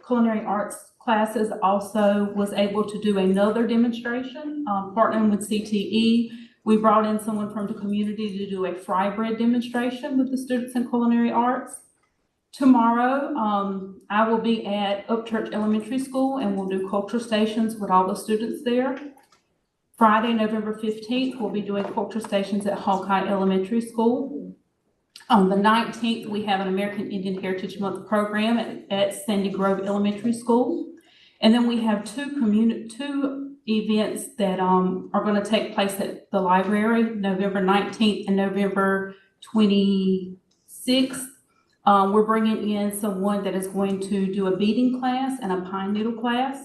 culinary arts classes also was able to do another demonstration, partnering with CTE. We brought in someone from the community to do a fry bread demonstration with the students in culinary arts. Tomorrow, I will be at Upchurch Elementary School and we'll do culture stations with all the students there. Friday, November 15th, we'll be doing culture stations at Hawkeye Elementary School. On the 19th, we have an American Indian Heritage Month program at Sandy Grove Elementary School. And then we have 2 events that are going to take place at the library, November 19th and November 26th. We're bringing in someone that is going to do a beading class and a pine needle class.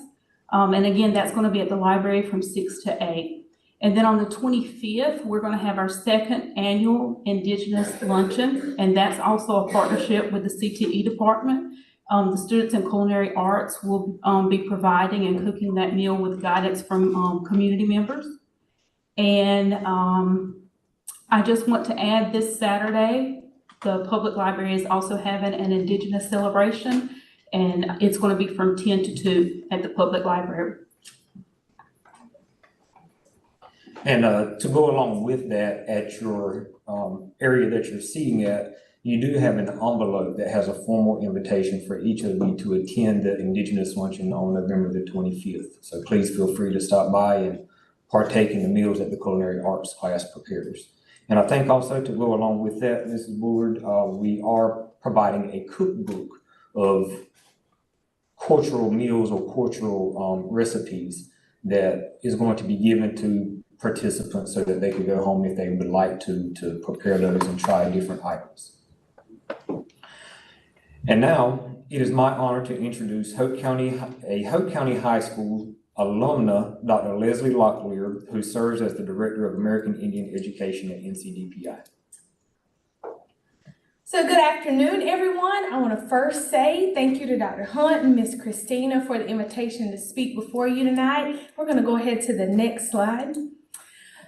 And again, that's going to be at the library from 6 to 8. And then on the 25th, we're going to have our 2nd annual Indigenous Luncheon, and that's also a partnership with the CTE department. The students in culinary arts will be providing and cooking that meal with guidance from community members. And I just want to add this Saturday, the public library is also having an Indigenous celebration, and it's going to be from 10 to 2 at the public library. And to go along with that, at your area that you're seating at, you do have an envelope that has a formal invitation for each of you to attend the Indigenous Luncheon on November the 25th. So please feel free to stop by and partake in the meals that the culinary arts class prepares. And I think also to go along with that, Mrs. Bullard, we are providing a cookbook of cultural meals or cultural recipes that is going to be given to participants so that they could go home if they would like to prepare those and try different items. And now it is my honor to introduce Hope County High School alumna, Dr. Leslie Locklear, who serves as the Director of American Indian Education at NCDPI. So good afternoon, everyone. I want to first say thank you to Dr. Hunt and Miss Christina for the invitation to speak before you tonight. We're going to go ahead to the next slide.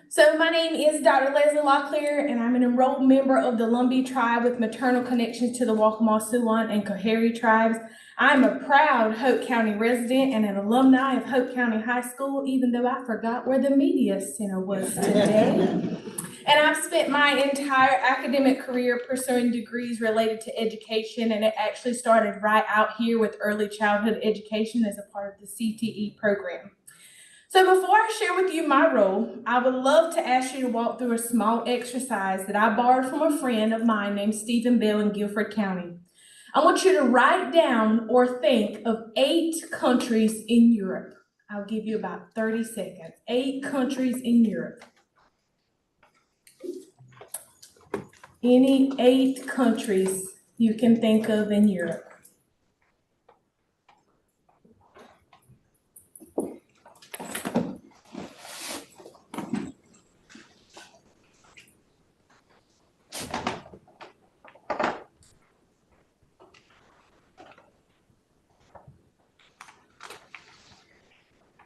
So my name is Dr. Leslie Locklear, and I'm an enrolled member of the Lumbee tribe with maternal connections to the Waccamaw, Siouan, and Coharie tribes. I'm a proud Hope County resident and an alumni of Hope County High School, even though I forgot where the media center was today. And I've spent my entire academic career pursuing degrees related to education, and it actually started right out here with early childhood education as a part of the CTE program. So before I share with you my role, I would love to ask you to walk through a small exercise that I borrowed from a friend of mine named Stephen Bell in Guilford County. I want you to write down or think of 8 countries in Europe. I'll give you about 30 seconds. 8 countries in Europe. Any 8 countries you can think of in Europe.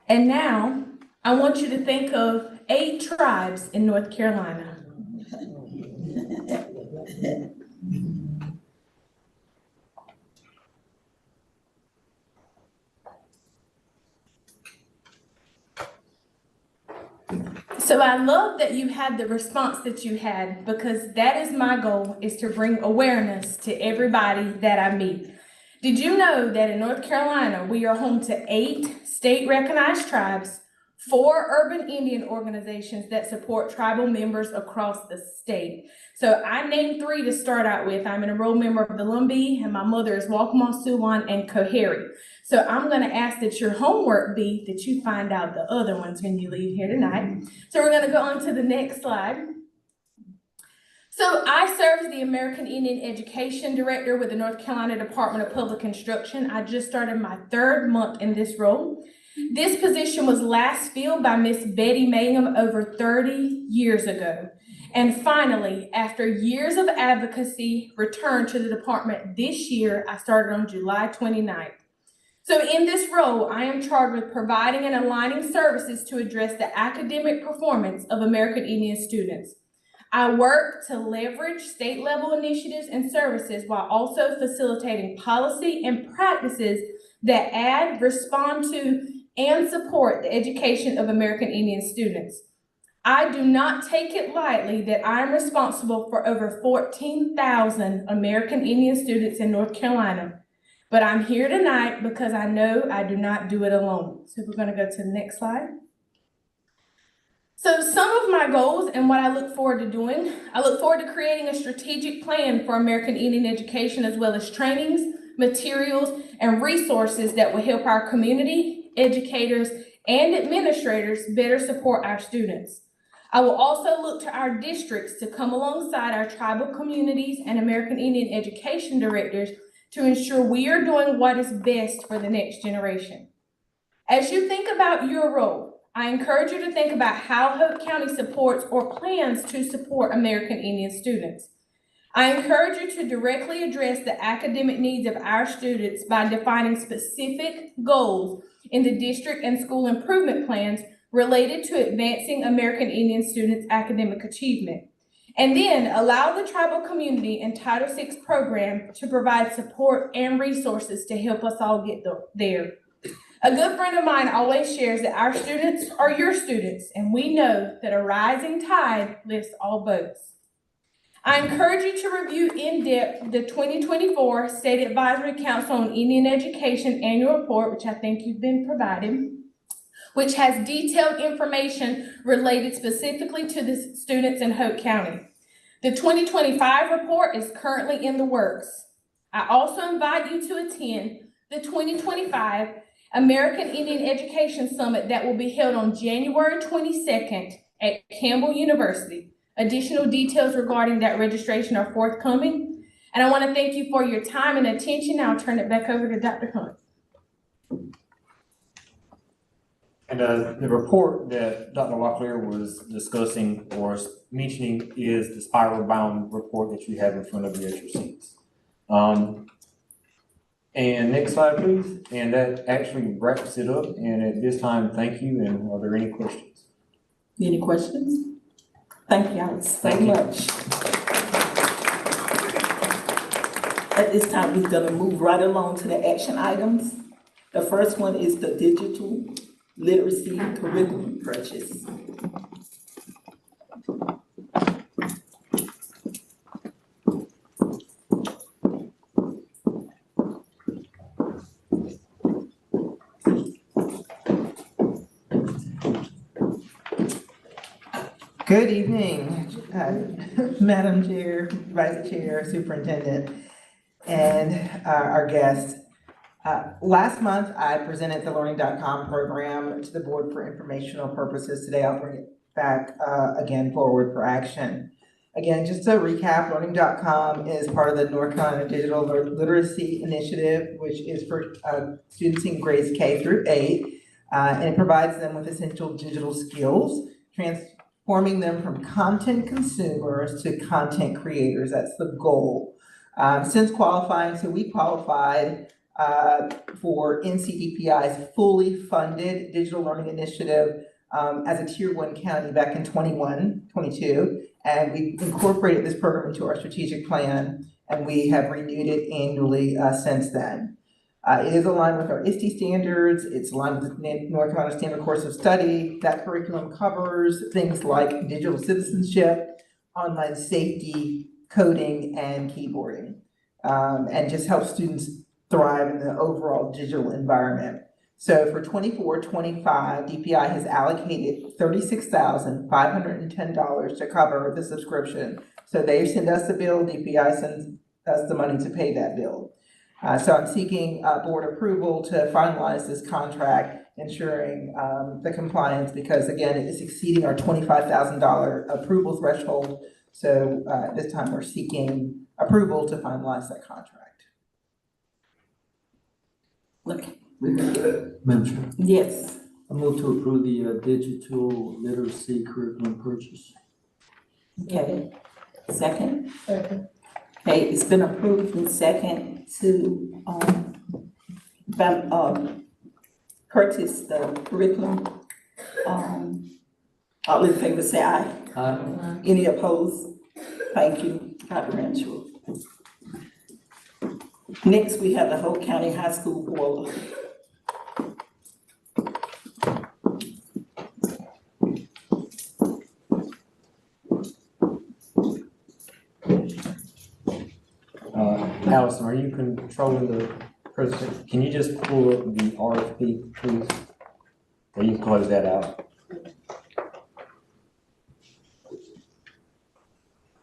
And now, I want you to think of 8 tribes in North Carolina. So I love that you had the response that you had, because that is my goal, is to bring awareness to everybody that I meet. Did you know that in North Carolina, we are home to 8 state-recognized tribes, 4 urban Indian organizations that support tribal members across the state? So I named 3 to start out with. I'm an enrolled member of the Lumbee, and my mother is Waccamaw, Siouan, and Coharie. So I'm gonna ask that your homework be that you find out the other ones when you leave here tonight. So we're gonna go on to the next slide. So I serve as the American Indian Education Director with the North Carolina Department of Public Instruction. I just started my 3rd month in this role. This position was last filled by Miss Betty Mangum over 30 years ago. And finally, after years of advocacy, returned to the department this year. I started on July 29th. So in this role, I am charged with providing and aligning services to address the academic performance of American Indian students. I work to leverage state-level initiatives and services while also facilitating policy and practices that add, respond to, and support the education of American Indian students. I do not take it lightly that I am responsible for over 14,000 American Indian students in North Carolina. But I'm here tonight because I know I do not do it alone. So we're going to go to the next slide. So some of my goals and what I look forward to doing, I look forward to creating a strategic plan for American Indian education, as well as trainings, materials, and resources that will help our community, educators, and administrators better support our students. I will also look to our districts to come alongside our tribal communities and American Indian education directors to ensure we are doing what is best for the next generation. As you think about your role, I encourage you to think about how Hope County supports or plans to support American Indian students. I encourage you to directly address the academic needs of our students by defining specific goals in the district and school improvement plans related to advancing American Indian students' academic achievement. And then allow the tribal community and Title VI program to provide support and resources to help us all get there. A good friend of mine always shares that our students are your students, and we know that a rising tide lifts all boats. I encourage you to review in depth the 2024 State Advisory Council on Indian Education Annual Report, which I think you've been provided, which has detailed information related specifically to the students in Hope County. The 2025 report is currently in the works. I also invite you to attend the 2025 American Indian Education Summit that will be held on January 22nd at Campbell University. Additional details regarding that registration are forthcoming. And I want to thank you for your time and attention. Now I'll turn it back over to Dr. Hunt. And the report that Dr. Locklear was discussing or mentioning is the spiral bound report that you have in front of you at your seats. And next slide, please. And that actually wraps it up. And at this time, thank you. And are there any questions? Any questions? Thank y'all so much. At this time, we're gonna move right along to the action items. The first one is the digital literacy curriculum purchase. Good evening, Madam Chair, Vice Chair, Superintendent, and our guests. Last month, I presented the Learning.com program to the board for informational purposes. Today, I'll bring it back again forward for action. Again, just to recap, Learning.com is part of the North Carolina Digital Literacy Initiative, which is for students in grades K through 8, and it provides them with essential digital skills, transforming them from content consumers to content creators. That's the goal. Since qualifying, so we qualified for NCDPI's fully funded digital learning initiative as a Tier 1 county back in 22, and we incorporated this program into our strategic plan, and we have renewed it annually since then. It is aligned with our ISTE standards, it's aligned with the North Carolina Standard Course of Study. That curriculum covers things like digital citizenship, online safety, coding, and keyboarding, and just helps students thrive in the overall digital environment. So for 24-25, DPI has allocated $36,510 to cover the subscription. So they send us the bill, DPI sends us the money to pay that bill. So I'm seeking board approval to finalize this contract, ensuring the compliance, because again, it is exceeding our $25,000 approval threshold. So this time we're seeking approval to finalize that contract. Okay, we're good. Madam Chair, Yes, I move to approve the digital literacy curriculum purchase. okay. Second? Second. Okay, it's been approved and second to, purchase the curriculum. All in favor say aye. Aye. Any opposed? Thank you, Dr. Renshaw. Next, we have the Hope County High School boiler. Allison, are you controlling the presentation? Can you just pull up the RFP, please? Or you can close that out.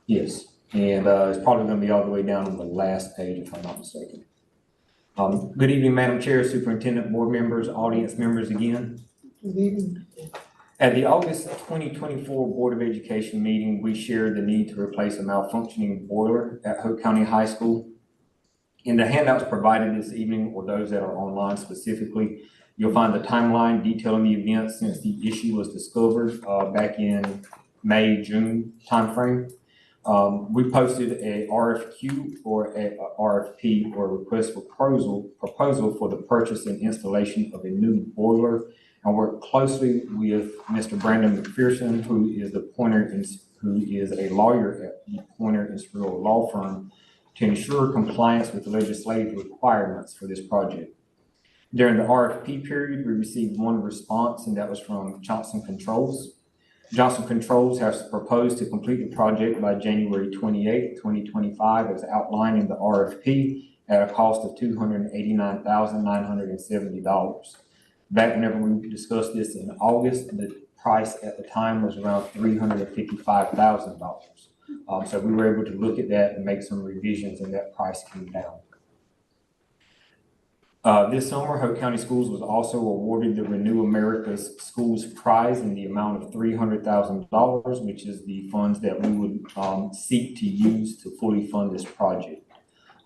Yes, and it's probably gonna be all the way down on the last page, if I'm not mistaken. Good evening, Madam Chair, Superintendent, board members, audience members again. Good evening. At the August 2024 Board of Education meeting, we shared the need to replace a malfunctioning boiler at Hope County High School. In the handouts provided this evening, or those that are online specifically, you'll find the timeline detailing the events since the issue was discovered back in May, June timeframe. We posted a RFQ or a RFP, or request for proposal for the purchase and installation of a new boiler, and work closely with Mr. Brandon McPherson, who is a lawyer at the Pointer and Spruill Law Firm, to ensure compliance with the legislative requirements for this project. During the RFP period, we received one response, and that was from Johnson Controls. Johnson Controls has proposed to complete the project by January 28, 2025, as outlined in the RFP, at a cost of $289,970. Back whenever we discussed this in August, the price at the time was around $355,000. So we were able to look at that and make some revisions, and that price came down. This summer, Hope County Schools was also awarded the Renew America's Schools Prize in the amount of $300,000, which is the funds that we would seek to use to fully fund this project.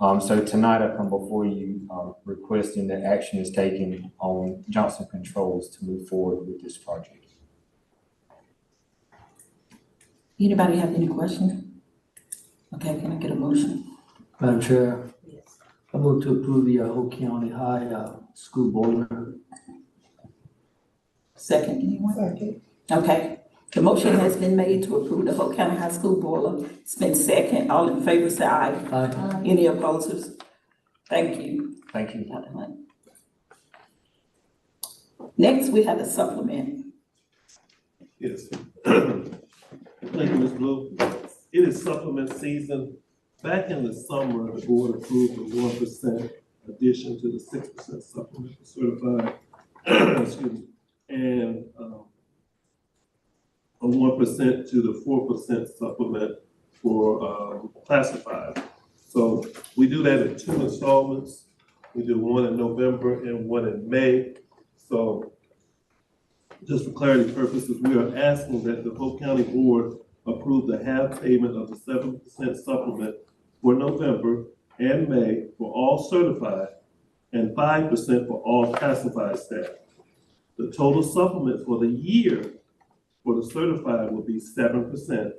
So tonight I come before you requesting that action is taken on Johnson Controls to move forward with this project. Anybody have any questions? Okay, can I get a motion? Madam Chair, I move to approve the Hope County High school boiler. Second, anyone? Second. Okay, the motion has been made to approve the Hope County High School boiler. It's been second. All in favor say aye. Aye. Any opposers? Thank you. Thank you. Dr. Hunt. Next, we have a supplement. Yes. Thank you, Ms. Blue. It is supplement season. Back in the summer, the board approved a 1% addition to the 6% supplement for certified, excuse me, and a 1% to the 4% supplement for classified. So we do that in 2 installments. We do one in November and one in May. So just for clarity purposes, we are asking that the Hope County Board approve the half payment of the 7% supplement for November and May for all certified and 5% for all classified staff. The total supplement for the year for the certified will be 7%,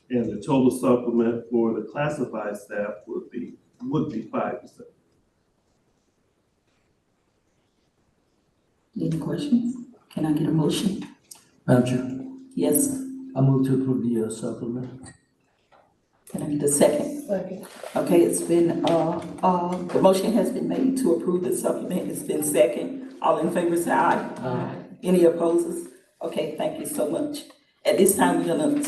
and the total supplement for the classified staff would be 5%. Any questions? Can I get a motion? Madam Chair, Yes. I move to approve the supplement. Can I get a second? Second. Okay, it's been, the motion has been made to approve the supplement. It's been second. All in favor, say aye. Aye. Any opposers? Okay, thank you so much. At this time, I'm gonna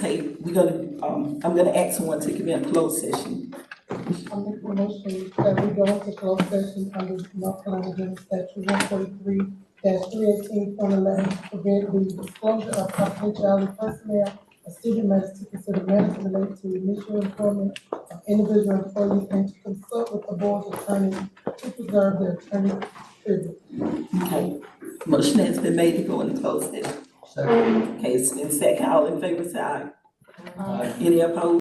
ask someone to give me a closed session. I make a motion that we go into closed session under North Carolina General Statute 143-318.11 to prevent the disclosure of confidentiality personnel of student matters to consider matters related to initial employment of individual employees and to consult with the board's attorney to preserve the attorney privilege. Okay, motion has been made to go into closed session. Second. Okay, it's been second. All in favor, say aye. Aye. Any opposed?